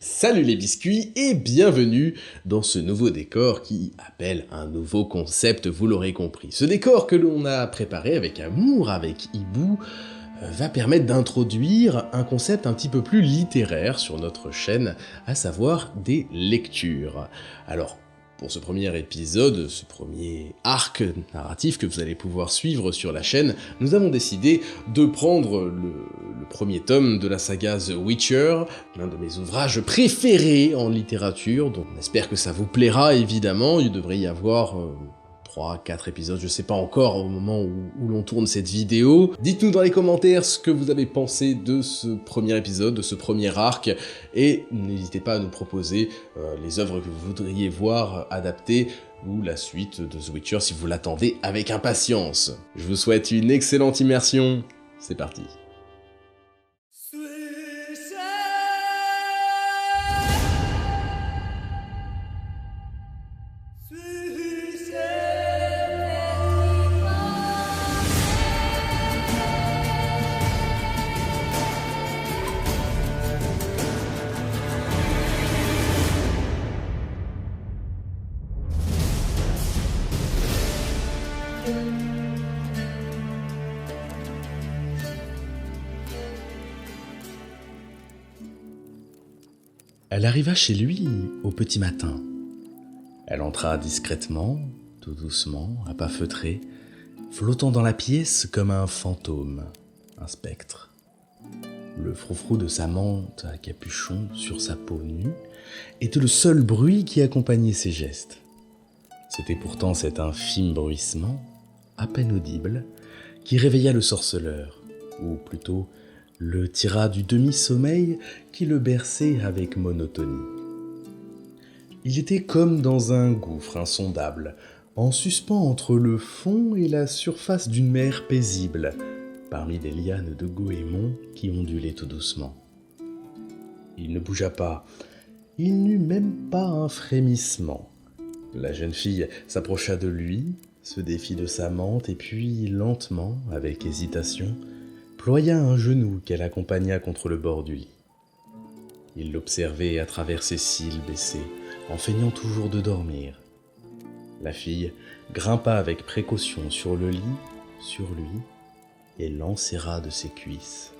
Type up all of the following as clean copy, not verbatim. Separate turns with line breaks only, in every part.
Salut les biscuits et bienvenue dans ce nouveau décor qui appelle un nouveau concept, vous l'aurez compris. Ce décor que l'on a préparé avec amour, avec hibou, va permettre d'introduire un concept un petit peu plus littéraire sur notre chaîne, à savoir des lectures. Alors, pour ce premier épisode, ce premier arc narratif que vous allez pouvoir suivre sur la chaîne, nous avons décidé de prendre le premier tome de la saga The Witcher, l'un de mes ouvrages préférés en littérature, donc on espère que ça vous plaira évidemment. Il devrait y avoir 3-4 épisodes, je sais pas encore au moment où l'on tourne cette vidéo. Dites-nous dans les commentaires ce que vous avez pensé de ce premier épisode, de ce premier arc, et n'hésitez pas à nous proposer les œuvres que vous voudriez voir adaptées, ou la suite de The Witcher si vous l'attendez avec impatience. Je vous souhaite une excellente immersion, c'est parti. Elle arriva chez lui au petit matin. Elle entra discrètement, tout doucement, à pas feutrés, flottant dans la pièce comme un fantôme, un spectre. Le froufrou de sa mante à capuchon sur sa peau nue était le seul bruit qui accompagnait ses gestes. C'était pourtant cet infime bruissement, à peine audible, qui réveilla le sorceleur, ou plutôt le tira du demi-sommeil qui le berçait avec monotonie. Il était comme dans un gouffre insondable, en suspens entre le fond et la surface d'une mer paisible, parmi des lianes de goémons qui ondulaient tout doucement. Il ne bougea pas, il n'eut même pas un frémissement. La jeune fille s'approcha de lui, se défit de sa mante et puis, lentement, avec hésitation, ploya un genou qu'elle accompagna contre le bord du lit. Il l'observait à travers ses cils baissés, en feignant toujours de dormir. La fille grimpa avec précaution sur le lit, sur lui, et l'enserra de ses cuisses.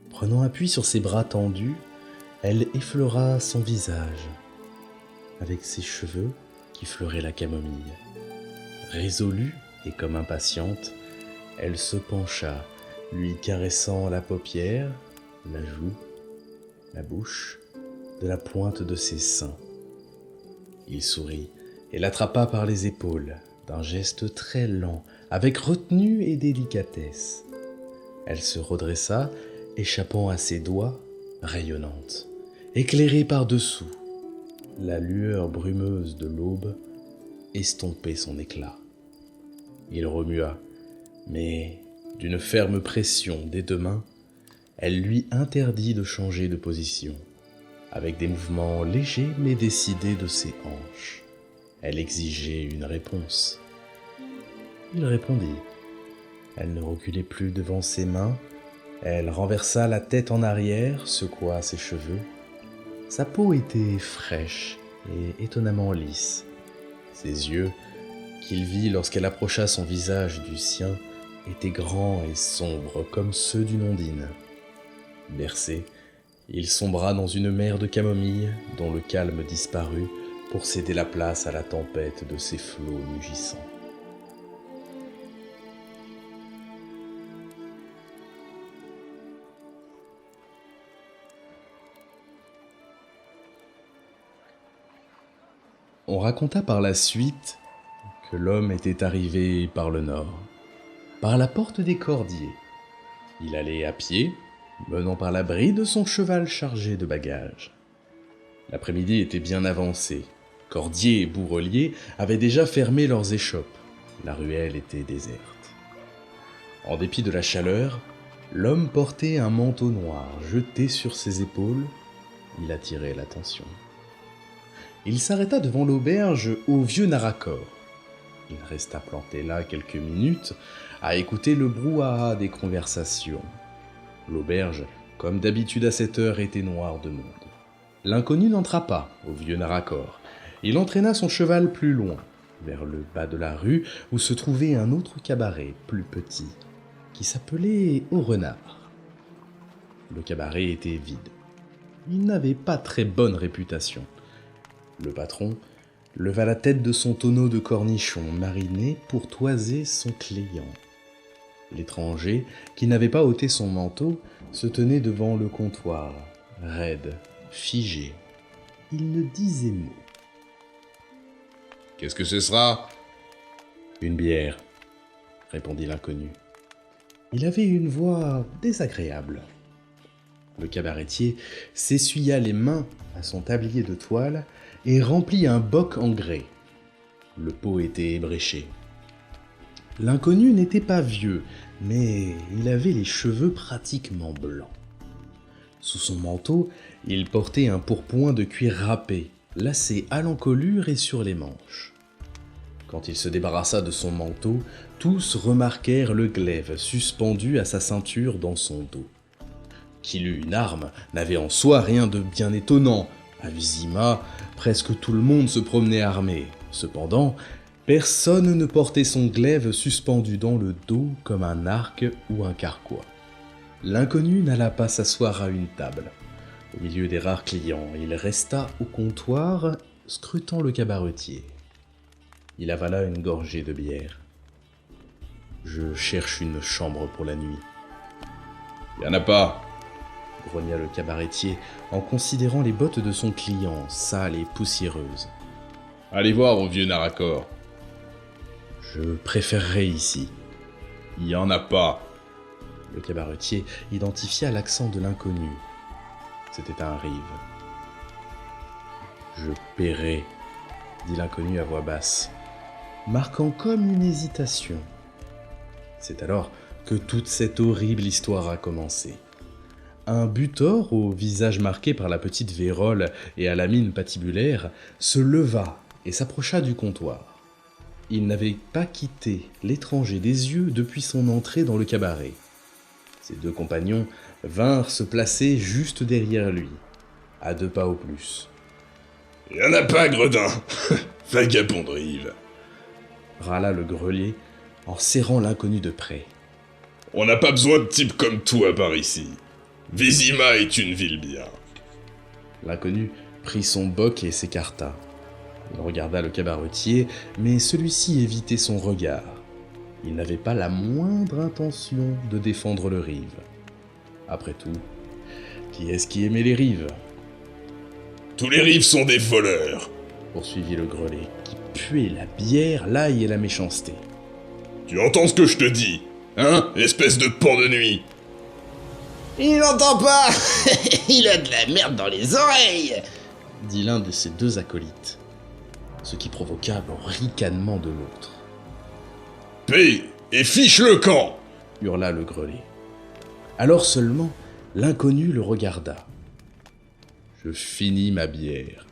Prenant appui sur ses bras tendus, elle effleura son visage, avec ses cheveux qui fleuraient la camomille. Résolue et comme impatiente, elle se pencha, lui caressant la paupière, la joue, la bouche, de la pointe de ses seins. Il sourit et l'attrapa par les épaules, d'un geste très lent, avec retenue et délicatesse. Elle se redressa, échappant à ses doigts, rayonnante, éclairée par-dessous. La lueur brumeuse de l'aube estompait son éclat. Il remua, mais d'une ferme pression des deux mains, elle lui interdit de changer de position. Avec des mouvements légers mais décidés de ses hanches, elle exigeait une réponse. Il répondit. Elle ne reculait plus devant ses mains, elle renversa la tête en arrière, secoua ses cheveux. Sa peau était fraîche et étonnamment lisse. Ses yeux, qu'il vit lorsqu'elle approcha son visage du sien, étaient grands et sombres comme ceux d'une ondine. Bercé, il sombra dans une mer de camomille dont le calme disparut pour céder la place à la tempête de ses flots mugissants. On raconta par la suite que l'homme était arrivé par le nord, par la porte des Cordiers. Il allait à pied, menant par la bride son cheval chargé de bagages. L'après-midi était bien avancé. Cordier et Bourrelier avaient déjà fermé leurs échoppes. La ruelle était déserte. En dépit de la chaleur, l'homme portait un manteau noir jeté sur ses épaules. Il attirait l'attention. Il s'arrêta devant l'auberge au vieux Naracor. Il resta planté là quelques minutes à écouter le brouhaha des conversations. L'auberge, comme d'habitude à cette heure, était noire de monde. L'inconnu n'entra pas au vieux Naracor. Il entraîna son cheval plus loin, vers le bas de la rue où se trouvait un autre cabaret plus petit, qui s'appelait Au Renard. Le cabaret était vide. Il n'avait pas très bonne réputation. Le patron leva la tête de son tonneau de cornichons marinés pour toiser son client. L'étranger, qui n'avait pas ôté son manteau, se tenait devant le comptoir, raide, figé. Il ne disait mot.
« Qu'est-ce que ce sera ?»«
Une bière, » répondit l'inconnu. Il avait une voix désagréable. Le cabaretier s'essuya les mains à son tablier de toile et remplit un boc en grès. Le pot était ébréché. L'inconnu n'était pas vieux, mais il avait les cheveux pratiquement blancs. Sous son manteau, il portait un pourpoint de cuir râpé, lacé à l'encolure et sur les manches. Quand il se débarrassa de son manteau, tous remarquèrent le glaive suspendu à sa ceinture dans son dos. Qu'il eût une arme n'avait en soi rien de bien étonnant. À Vizima, presque tout le monde se promenait armé. Cependant, personne ne portait son glaive suspendu dans le dos comme un arc ou un carquois. L'inconnu n'alla pas s'asseoir à une table. Au milieu des rares clients, il resta au comptoir, scrutant le cabaretier. Il avala une gorgée de bière. « Je cherche une chambre pour la nuit. »«
Y en a pas !»
grogna le cabaretier en considérant les bottes de son client, sales et poussiéreuses.
« Allez voir au vieux Naracor. »«
Je préférerais ici. »«
Y en a pas !»
Le cabaretier identifia l'accent de l'inconnu. C'était un rive. « Je paierai, » dit l'inconnu à voix basse, marquant comme une hésitation. C'est alors que toute cette horrible histoire a commencé. Un butor, au visage marqué par la petite vérole et à la mine patibulaire, se leva et s'approcha du comptoir. Il n'avait pas quitté l'étranger des yeux depuis son entrée dans le cabaret. Ses deux compagnons vinrent se placer juste derrière lui, à 2 pas au plus.
« Y en a pas, gredin. Vagabond de rive !»
râla le grelier en serrant l'inconnu de près.
« On n'a pas besoin de types comme toi par ici. Vizima est une ville bien. »
L'inconnu prit son boc et s'écarta. Il regarda le cabaretier, mais celui-ci évitait son regard. Il n'avait pas la moindre intention de défendre le rive. Après tout, qui est-ce qui aimait les rives ?
« Tous les rives sont des voleurs !»
poursuivit le grelais, qui puait la bière, l'ail et la méchanceté.
« Tu entends ce que je te dis, hein, espèce de pan de nuit !»«
Il n'entend pas. Il a de la merde dans les oreilles !»
dit l'un de ses 2 acolytes, ce qui provoqua le ricanement de l'autre.
« Paix et fiche le camp !»
hurla le grelais. Alors seulement, l'inconnu le regarda. Je finis ma bière.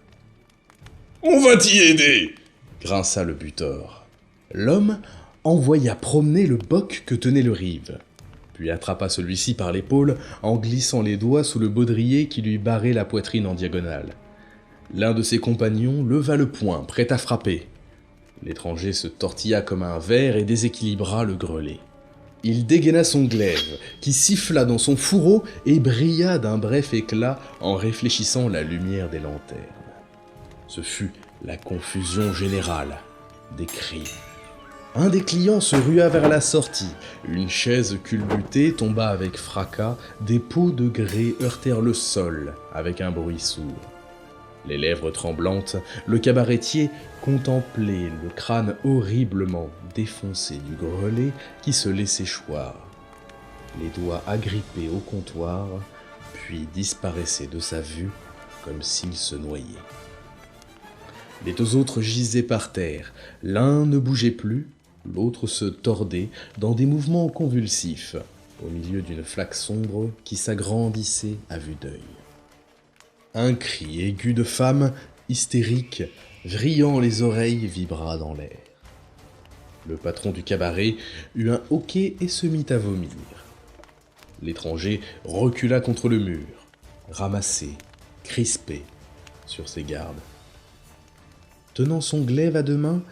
« On va t'y aider !»
grinça le butor. L'homme envoya promener le boc que tenait le rive, puis attrapa celui-ci par l'épaule en glissant les doigts sous le baudrier qui lui barrait la poitrine en diagonale. L'un de ses compagnons leva le poing, prêt à frapper. L'étranger se tortilla comme un ver et déséquilibra le grelais. Il dégaina son glaive, qui siffla dans son fourreau et brilla d'un bref éclat en réfléchissant la lumière des lanternes. Ce fut la confusion générale, des cris. Un des clients se rua vers la sortie. Une chaise culbutée tomba avec fracas, des pots de grès heurtèrent le sol avec un bruit sourd. Les lèvres tremblantes, le cabaretier contemplait le crâne horriblement défoncé du grelais qui se laissait choir. Les doigts agrippés au comptoir, puis disparaissaient de sa vue comme s'il se noyait. Les 2 autres gisaient par terre, l'un ne bougeait plus, l'autre se tordait dans des mouvements convulsifs, au milieu d'une flaque sombre qui s'agrandissait à vue d'œil. Un cri aigu de femme, hystérique, vrillant les oreilles, vibra dans l'air. Le patron du cabaret eut un hoquet et se mit à vomir. L'étranger recula contre le mur, ramassé, crispé, sur ses gardes. Tenant son glaive à deux mains,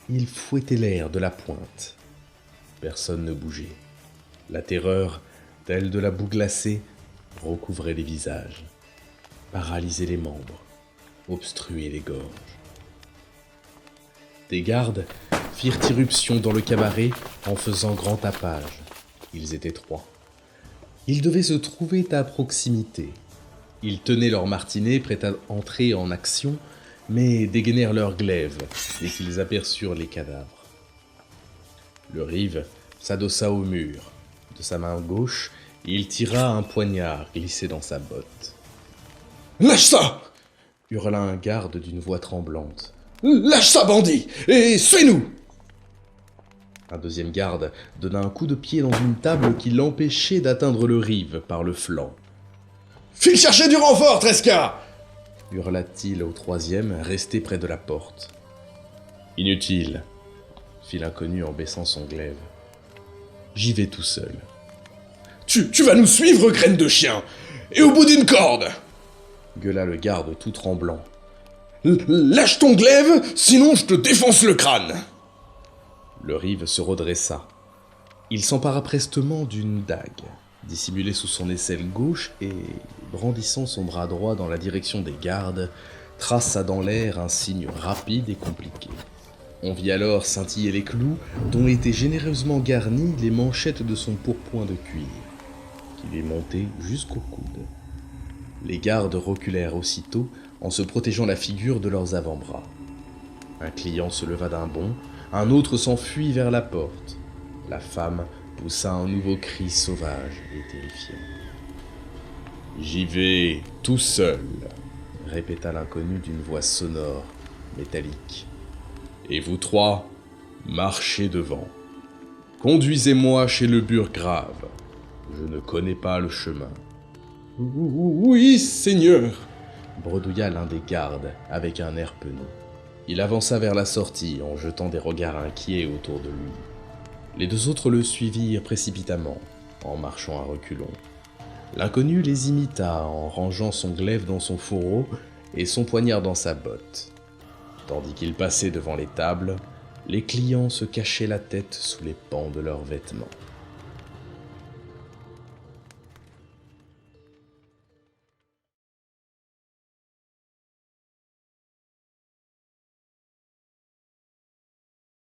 il fouettait l'air de la pointe. Personne ne bougeait. La terreur, telle de la boue glacée, recouvrait les visages, paralysait les membres, obstruait les gorges. Des gardes firent irruption dans le cabaret en faisant grand tapage. Ils étaient 3. Ils devaient se trouver à proximité. Ils tenaient leur martinet prêt à entrer en action, mais dégainèrent leurs glaives dès qu'ils aperçurent les cadavres. Le Rive s'adossa au mur. De sa main gauche, il tira un poignard glissé dans sa botte.
« Lâche ça !»
hurla un garde d'une voix tremblante.
« Lâche ça, bandit, et suis-nous !»
Un deuxième garde donna un coup de pied dans une table qui l'empêchait d'atteindre le Rive par le flanc.
« File chercher du renfort, Tresca !»
hurla-t-il au troisième, resté près de la porte. « Inutile !» fit l'inconnu en baissant son glaive. « J'y vais tout seul. »
« Tu vas nous suivre, graine de chien, et au bout d'une corde !»
gueula le garde tout tremblant.
« Lâche ton glaive, sinon je te défonce le crâne !»
Le Rive se redressa. Il s'empara prestement d'une dague, dissimulée sous son aisselle gauche et, brandissant son bras droit dans la direction des gardes, traça dans l'air un signe rapide et compliqué. On vit alors scintiller les clous dont étaient généreusement garnies les manchettes de son pourpoint de cuir, qui lui montait jusqu'au coude. Les gardes reculèrent aussitôt en se protégeant la figure de leurs avant-bras. Un client se leva d'un bond, un autre s'enfuit vers la porte. La femme poussa un nouveau cri sauvage et terrifiant. « J'y vais tout seul !» répéta l'inconnu d'une voix sonore, métallique. « Et vous 3, marchez devant. Conduisez-moi chez le burgrave. Je ne connais pas le chemin. »«
Oui, seigneur !»
bredouilla l'un des gardes avec un air penaud. Il avança vers la sortie en jetant des regards inquiets autour de lui. Les 2 autres le suivirent précipitamment, en marchant à reculons. L'inconnu les imita en rangeant son glaive dans son fourreau et son poignard dans sa botte. Tandis qu'il passait devant les tables, les clients se cachaient la tête sous les pans de leurs vêtements.